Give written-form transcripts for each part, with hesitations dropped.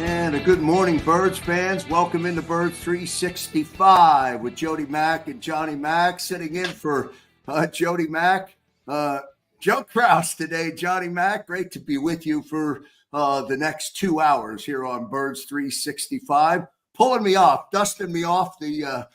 And a good morning, Birds fans. Welcome into Birds 365 with Jody Mack and Johnny Mack. Sitting in for Jody Mack. Joe Kraus today, Johnny Mack. Great to be with you for the next 2 hours here on Birds 365. Pulling me off, dusting me off the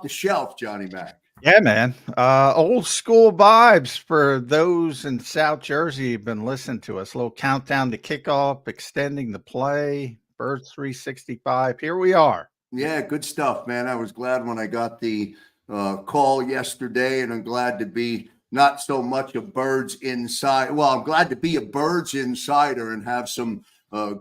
shelf, Johnny Mack. Yeah, man. Old school vibes for those in South Jersey who've been listening to us. A little countdown to kickoff, extending the play, Birds 365. Here we are. Yeah, good stuff, man. I was glad when I got the call yesterday, and I'm glad to be not so much a Birds inside. Well, I'm glad to be a Birds insider and have some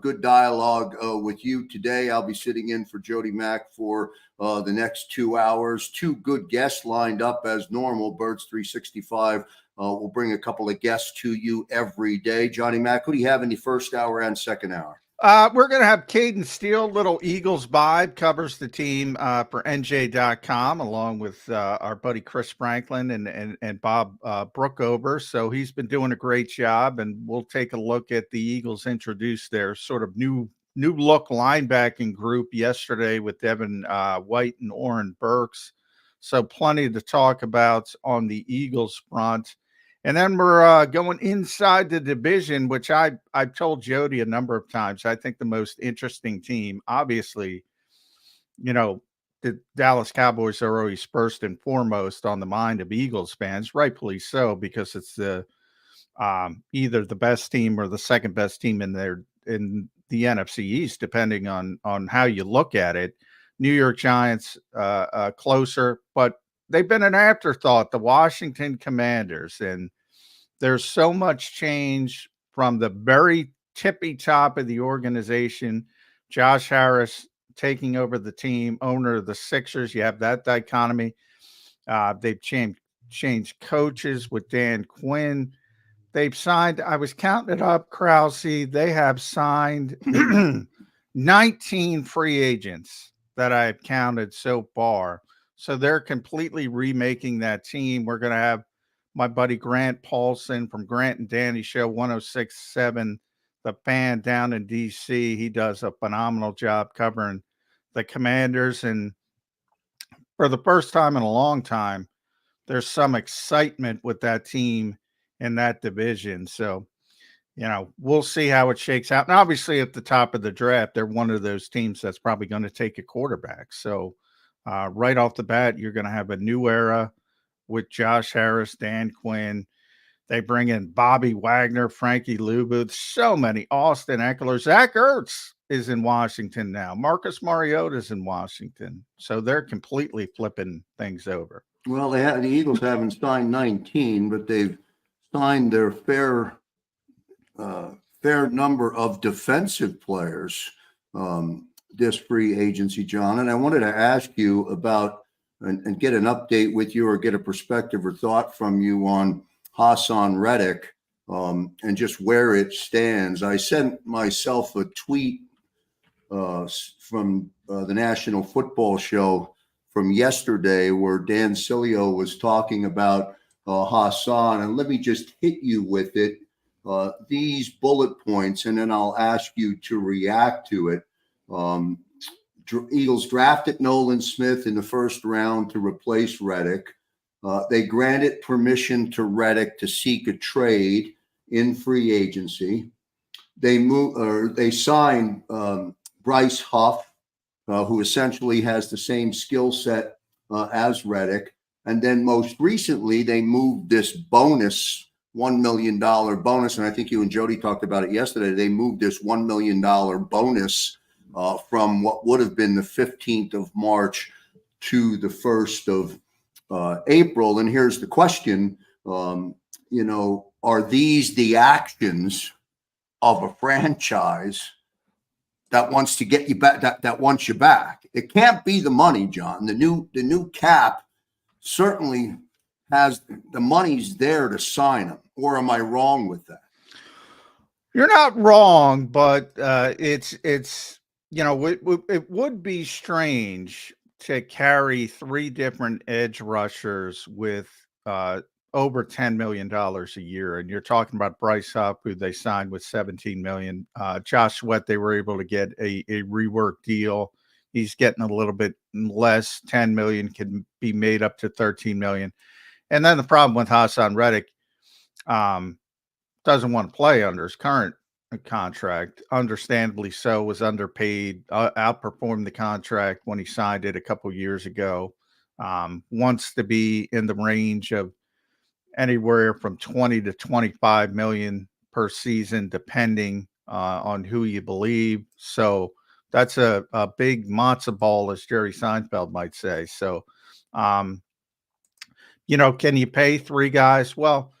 good dialogue with you today. I'll be sitting in for Jody Mack for the next 2 hours. Two good guests lined up as normal. Birds 365 will bring a couple of guests to you every day. Johnny Mack, who do you have in the first hour and second hour? We're going to have Caden Steele, little Eagles vibe, covers the team for NJ.com, along with our buddy Chris Franklin and Bob Brookover. So he's been doing a great job, and we'll take a look at the Eagles introduce their sort of new look linebacking group yesterday with Devin White and Oren Burks. So plenty to talk about on the Eagles front. And then we're going inside the division, which I've told Jody a number of times. I think the most interesting team, obviously, the Dallas Cowboys are always first and foremost on the mind of Eagles fans, rightfully so, because it's the either the best team or the second best team in the NFC East, depending on how you look at it. New York Giants closer, but they've been an afterthought, the Washington Commanders, and there's so much change from the very tippy top of the organization. Josh Harris taking over the team, owner of the Sixers. You have that dichotomy. They've changed coaches with Dan Quinn. They've signed, I was counting it up, Krause, they have signed 19 free agents that I've counted so far. So they're completely remaking that team. We're going to have my buddy Grant Paulson from Grant and Danny Show 106.7, The Fan down in D.C. He does a phenomenal job covering the Commanders. And for the first time in a long time, there's some excitement with that team in that division. So, we'll see how it shakes out. And obviously at the top of the draft, they're one of those teams that's probably going to take a quarterback. So right off the bat, you're going to have a new era with Josh Harris, Dan Quinn. They bring in Bobby Wagner, Frankie Luvuth, so many, Austin Eckler. Zach Ertz is in Washington now. Marcus Mariota's in Washington. So they're completely flipping things over. Well, the Eagles haven't signed 19, but they've signed their fair number of defensive players this free agency, John. And I wanted to ask you about and get an update with you, or get a perspective or thought from you on Haason Reddick and just where it stands. I sent myself a tweet from the National Football Show from yesterday where Dan Sileo was talking about Haason, and let me just hit you with it. These bullet points, and then I'll ask you to react to it. Eagles drafted Nolan Smith in the first round to replace Reddick. They granted permission to Reddick to seek a trade in free agency. They signed Bryce Huff, who essentially has the same skill set as Reddick. And then most recently, they moved this bonus, $1 million bonus. And I think you and Jody talked about it yesterday. They moved this $1 million bonus from what would have been the 15th of March to the 1st of April. And here's the question, are these the actions of a franchise that wants to get you back, that wants you back? It can't be the money, John. The new cap certainly has the money's there to sign them. Or am I wrong with that? You're not wrong, but it would be strange to carry three different edge rushers with over $10 million a year. And you're talking about Bryce Huff, who they signed with $17 million. Josh Sweat, they were able to get a rework deal. He's getting a little bit less. 10 million can be made up to 13 million. And then the problem with Haason Reddick, doesn't want to play under his current contract. Understandably so, was underpaid, outperformed the contract when he signed it a couple years ago. Wants to be in the range of anywhere from 20 to 25 million per season, depending on who you believe. So that's a big matzo ball, as Jerry Seinfeld might say. So, can you pay three guys? Well,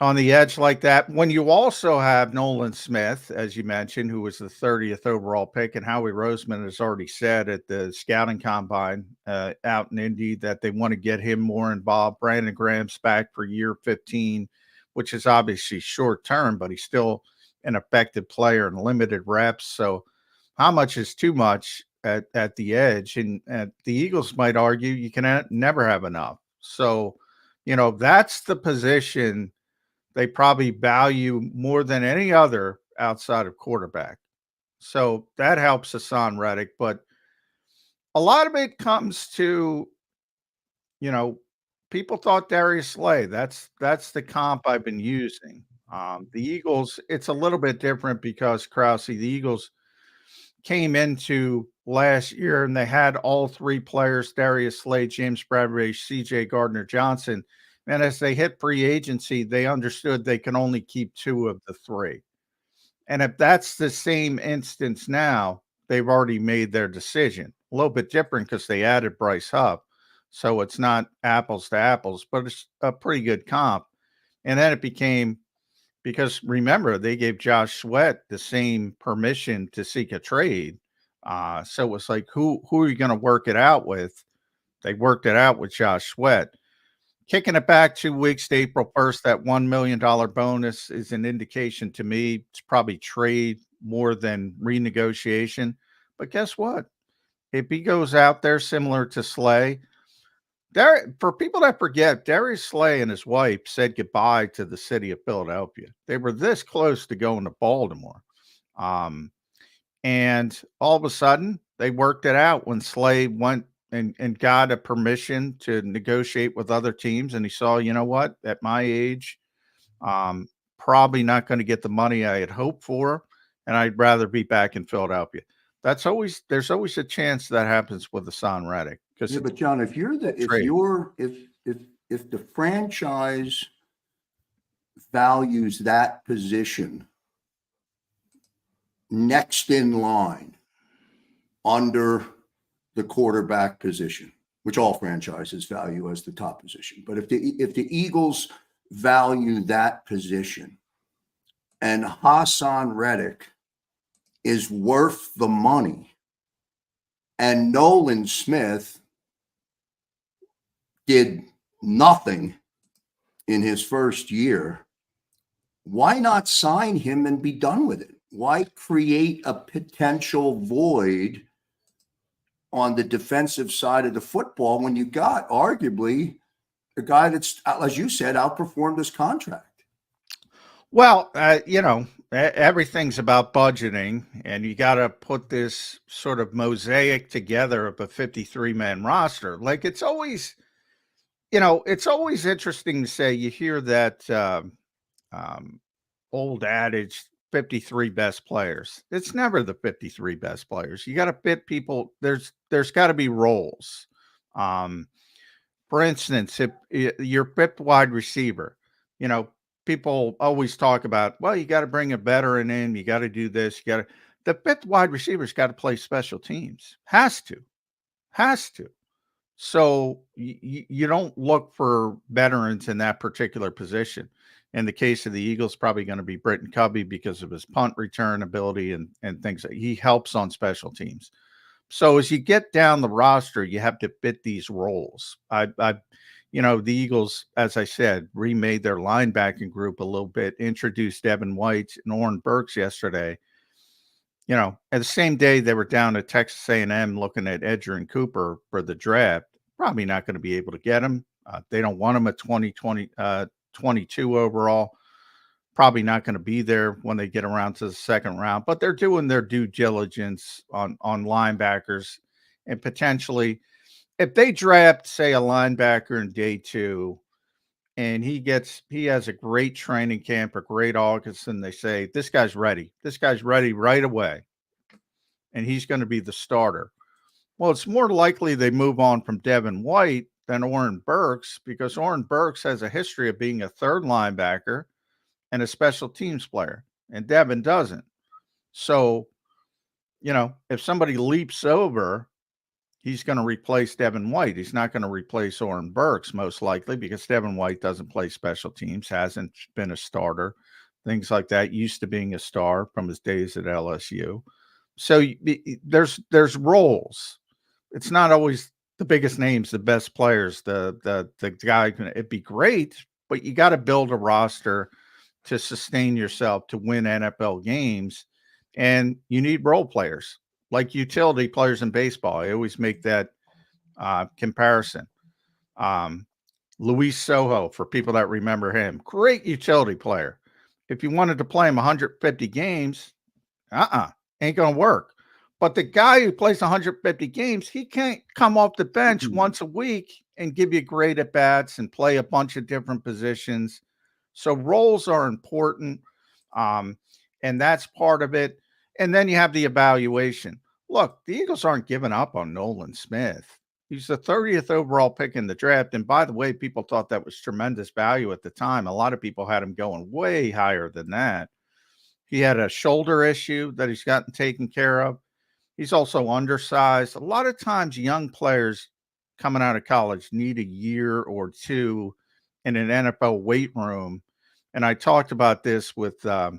on the edge like that, when you also have Nolan Smith, as you mentioned, who was the 30th overall pick, and Howie Roseman has already said at the scouting combine out in Indy that they want to get him more involved. Brandon Graham's back for year 15, which is obviously short term, but he's still an effective player and limited reps. So how much is too much at the edge? And the Eagles might argue you can never have enough. So, that's the position they probably value more than any other outside of quarterback. So that helps Hassan Reddick. But a lot of it comes to, people thought Darius Slay. That's the comp I've been using. The Eagles, it's a little bit different because Krause, the Eagles came into last year and they had all three players, Darius Slay, James Bradbury, CJ Gardner-Johnson. And as they hit free agency, they understood they can only keep two of the three. And if that's the same instance now, they've already made their decision. A little bit different because they added Bryce Huff. So it's not apples to apples, but it's a pretty good comp. And then it became, because remember, they gave Josh Sweat the same permission to seek a trade. So it was like, who are you going to work it out with? They worked it out with Josh Sweat. Kicking it back 2 weeks to April 1st, that $1 million bonus is an indication to me it's probably trade more than renegotiation. But guess what? If he goes out there similar to Slay, for people that forget, Darius Slay and his wife said goodbye to the city of Philadelphia. They were this close to going to Baltimore. And all of a sudden, they worked it out when Slay went and got a permission to negotiate with other teams. And he saw, what, at my age, probably not going to get the money I had hoped for. And I'd rather be back in Philadelphia. There's always a chance that happens with Hassan Reddick. Yeah, but John, if the franchise values that position next in line under the quarterback position, which all franchises value as the top position. But if the Eagles value that position and Haason Reddick is worth the money and Nolan Smith did nothing in his first year, why not sign him and be done with it? Why create a potential void on the defensive side of the football when you got arguably a guy that's, as you said, outperformed his contract? Well, everything's about budgeting, and you got to put this sort of mosaic together of a 53-man roster. Like it's always interesting to say, you hear that old adage, 53 best players. It's never the 53 best players. You got to fit people. There's got to be roles. For instance, if your fifth wide receiver, people always talk about, well, you got to bring a veteran in. You got to do this. The fifth wide receiver's got to play special teams. Has to. So you don't look for veterans in that particular position. In the case of the Eagles, probably going to be Britton Covey because of his punt return ability and things that he helps on special teams. So as you get down the roster, you have to fit these roles. The Eagles, as I said, remade their linebacking group a little bit, introduced Evan White and Oren Burks yesterday. At the same day they were down at Texas A&M looking at Edgerrin Cooper for the draft. Probably not going to be able to get him. They don't want him at 22 overall. Probably not going to be there when they get around to the second round, but they're doing their due diligence on linebackers, and potentially if they draft, say, a linebacker in day 2 and he has a great training camp, a great August, and they say, this guy's ready right away, and he's going to be the starter. Well, it's more likely they move on from Devin White than Oren Burks, because Oren Burks has a history of being a third linebacker and a special teams player, and Devin doesn't. So, if somebody leaps over, he's going to replace Devin White. He's not going to replace Oren Burks, most likely, because Devin White doesn't play special teams, hasn't been a starter, things like that, used to being a star from his days at LSU. So there's roles. It's not always the biggest names, the best players, the guy. It'd be great, but you got to build a roster to sustain yourself, to win NFL games, and you need role players, like utility players in baseball. I always make that comparison. Luis Sojo, for people that remember him, great utility player. If you wanted to play him 150 games, ain't going to work. But the guy who plays 150 games, he can't come off the bench once a week and give you great at bats and play a bunch of different positions. So roles are important, and that's part of it. And then you have the evaluation. Look, the Eagles aren't giving up on Nolan Smith. He's the 30th overall pick in the draft. And by the way, people thought that was tremendous value at the time. A lot of people had him going way higher than that. He had a shoulder issue that he's gotten taken care of. He's also undersized. A lot of times young players coming out of college need a year or two in an NFL weight room. And I talked about this with, I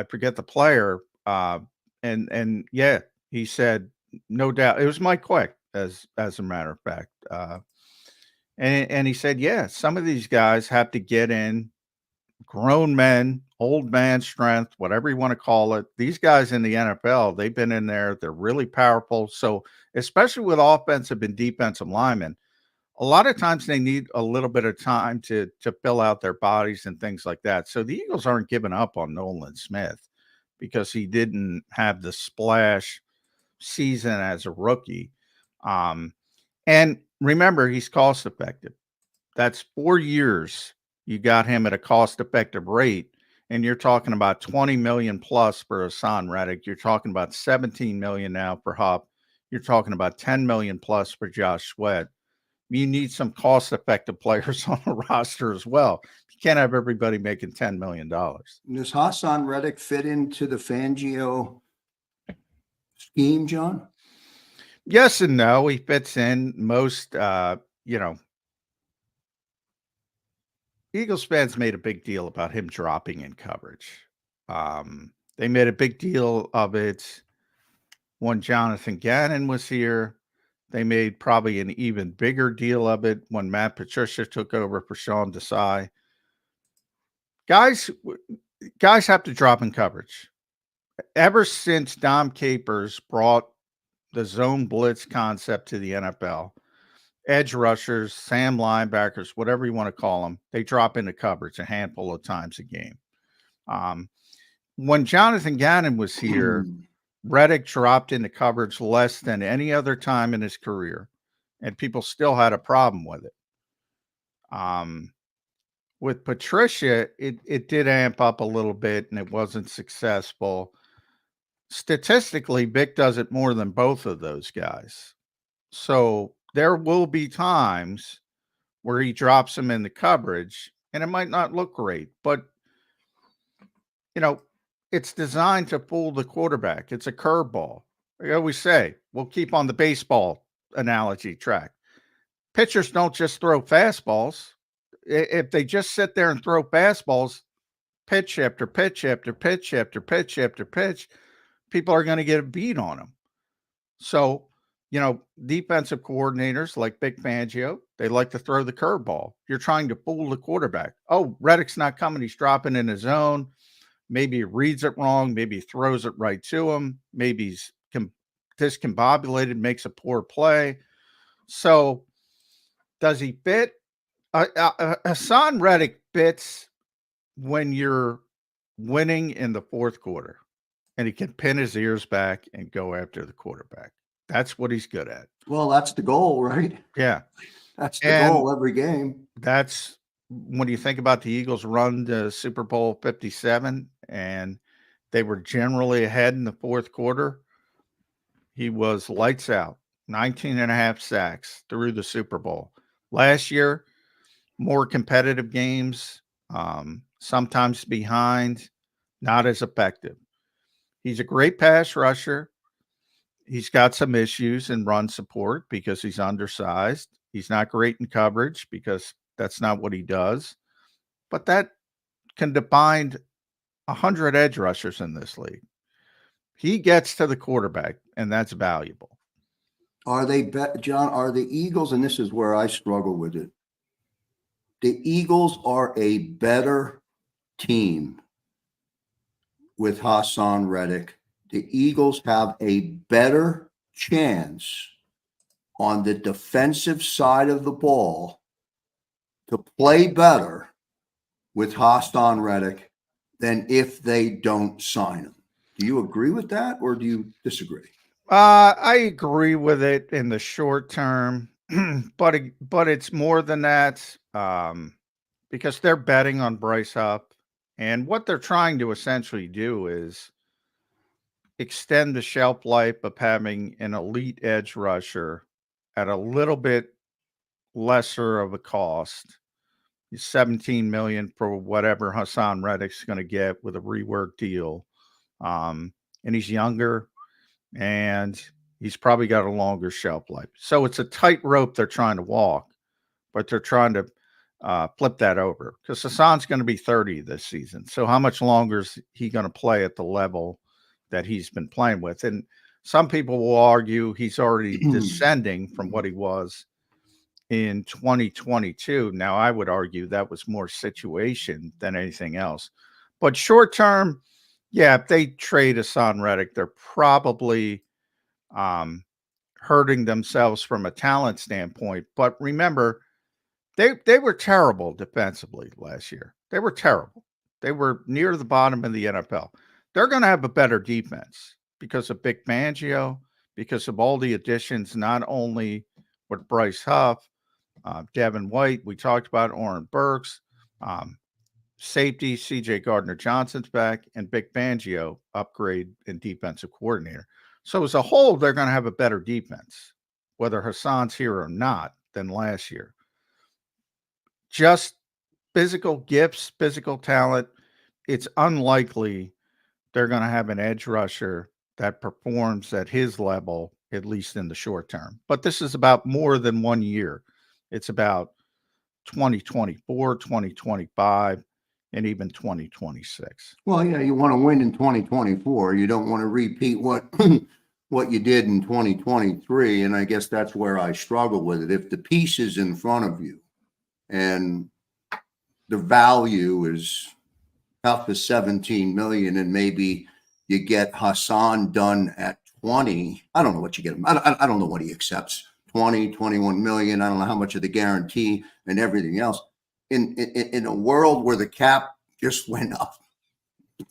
forget the player. And yeah, he said, no doubt. It was Mike Quick, as a matter of fact. And he said, yeah, some of these guys have to get in, grown men, old man strength, whatever you want to call it. These guys in the NFL, they've been in there. They're really powerful. So especially with offensive and defensive linemen, a lot of times they need a little bit of time to fill out their bodies and things like that. So the Eagles aren't giving up on Nolan Smith because he didn't have the splash season as a rookie. And remember, he's cost effective. That's 4 years. You got him at a cost effective rate. And you're talking about 20 million plus for Hassan Reddick. You're talking about 17 million now for Hupp. You're talking about 10 million plus for Josh Sweat. You need some cost-effective players on the roster as well. You can't have everybody making $10 million. Does Haason Reddick fit into the Fangio scheme, John? Yes and no. He fits in. Most, Eagles fans made a big deal about him dropping in coverage. They made a big deal of it when Jonathan Gannon was here. They made probably an even bigger deal of it when Matt Patricia took over for Sean Desai. Guys have to drop in coverage. Ever since Dom Capers brought the zone blitz concept to the NFL, edge rushers, Sam linebackers, whatever you want to call them, they drop into coverage a handful of times a game. When Jonathan Gannon was here, Reddick dropped into coverage less than any other time in his career, and people still had a problem with it. With Patricia, it did amp up a little bit, and it wasn't successful. Statistically, Vic does it more than both of those guys. So there will be times where he drops him in the coverage, and it might not look great, but it's designed to fool the quarterback. It's a curveball. I always say, we'll keep on the baseball analogy track. Pitchers don't just throw fastballs. If they just sit there and throw fastballs, pitch after pitch after pitch after pitch after pitch, people are going to get a beat on them. So, defensive coordinators like Big Fangio, they like to throw the curveball. You're trying to fool the quarterback. Oh, Reddick's not coming. He's dropping in his zone. Maybe he reads it wrong. Maybe he throws it right to him. Maybe he's discombobulated, makes a poor play. So Does he fit? Hassan Reddick fits when you're winning in the fourth quarter, and he can pin his ears back and go after the quarterback. That's what he's good at. Well, that's the goal, right? Yeah. That's the And goal every game. that's when you think about the Eagles' run to Super Bowl 57, and they were generally ahead in the fourth quarter. He was lights out, 19 and a half sacks through the Super Bowl. Last year, more competitive games, sometimes behind, not as effective. He's a great pass rusher. He's got some issues in run support because he's undersized. He's not great in coverage because that's not what he does. But that can define 100 edge rushers in this league. He gets to the quarterback, and that's valuable. Are they, John, are the Eagles, and this is where I struggle with it, the Eagles are a better team with Haason Reddick. The Eagles have a better chance on the defensive side of the ball to play better with Haason Reddick than if they don't sign him. Do you agree with that, or do you disagree? I agree with it in the short term, but it's more than that, because they're betting on Bryce Huff, and what they're trying to essentially do is extend the shelf life of having an elite edge rusher at a little bit lesser of a cost. 17 million for whatever Hassan Reddick's going to get with a rework deal. And he's younger, and he's probably got a longer shelf life. So it's a tightrope they're trying to walk, but they're trying to flip that over because Hassan's going to be 30 this season. So how much longer is he going to play at the level that he's been playing with? And some people will argue he's already descending from what he was in 2022. Now, I would argue that was more situation than anything else. But short term, yeah, if they trade Hassan Reddick, they're probably hurting themselves from a talent standpoint. But remember, they were terrible defensively last year. They were terrible. They were near the bottom of the NFL. They're going to have a better defense because of Vic Fangio, because of all the additions, not only with Bryce Huff, Devin White, we talked about Oren Burks, safety, CJ Gardner-Johnson's back, and Vic Fangio upgrade in defensive coordinator. So as a whole, they're going to have a better defense, whether Hassan's here or not, than last year. Just physical gifts, physical talent, it's unlikely they're going to have an edge rusher that performs at his level, at least in the short term. But this is about more than 1 year. It's about 2024, 2025, and even 2026. Well, yeah, you want to win in 2024. You don't want to repeat what what you did in 2023. And I guess that's where I struggle with it. If the piece is in front of you and the value is up to 17 million, and maybe you get Hassan done at 20, I don't know what you get him. I don't know what he accepts. 20, 21 million. I don't know how much of the guarantee and everything else. In a world where the cap just went up,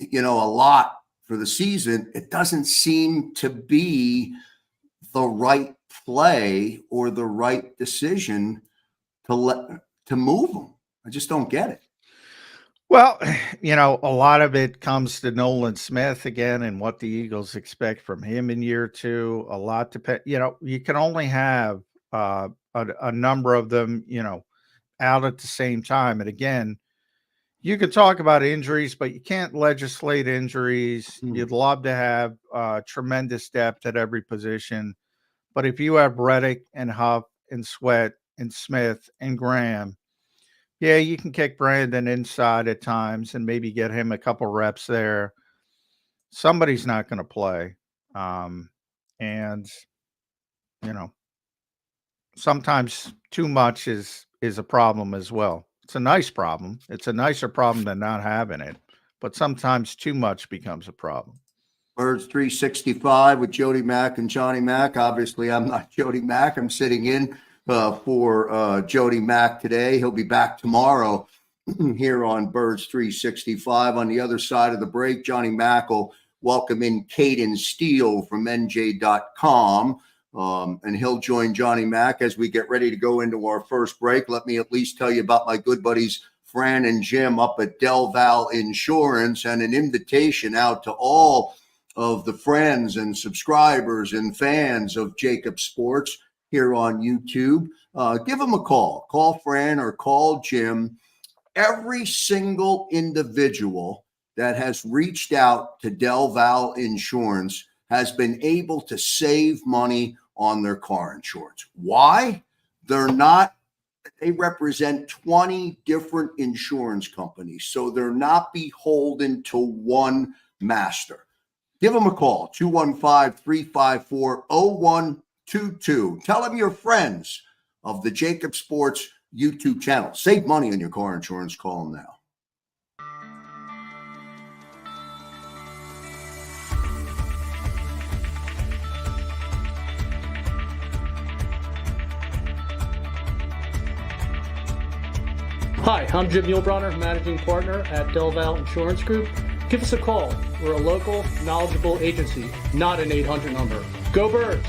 a lot for the season, it doesn't seem to be the right play or the right decision to move them. I just don't get it. Well, a lot of it comes to Nolan Smith again and what the Eagles expect from him in year two. A lot depends. You can only have a number of them, out at the same time. And again, you can talk about injuries, but you can't legislate injuries. You'd love to have tremendous depth at every position. But if you have Reddick and Huff and Sweat and Smith and Graham, yeah, you can kick Brandon inside at times and maybe get him a couple reps there. Somebody's not going to play. And, sometimes too much is a problem as well. It's a nice problem. It's a nicer problem than not having it. But sometimes too much becomes a problem. Birds 365 with Jody Mack and Johnny Mack. Obviously, I'm not Jody Mack. I'm sitting in for Jody Mack today. He'll be back tomorrow here on Birds 365. On the other side of the break, Johnny Mack will welcome in Caden Steele from NJ.com. And he'll join Johnny Mack as we get ready to go into our first break. Let me at least tell you about my good buddies Fran and Jim up at Del Val Insurance, and an invitation out to all of the friends and subscribers and fans of JAKIB Sports here on YouTube. Give them a call. Call Fran or call Jim. Every single individual that has reached out to Del Val Insurance has been able to save money on their car insurance. Why? They represent 20 different insurance companies, so they're not beholden to one master. Give them a call, 215-354-0122. Tell them you're friends of the JAKIB Sports YouTube channel. Save money on your car insurance. Call them now. Hi, I'm Jim Muehlbronner, Managing Partner at Del Val Insurance Group. Give us a call. We're a local, knowledgeable agency, not an 800 number. Go Birds!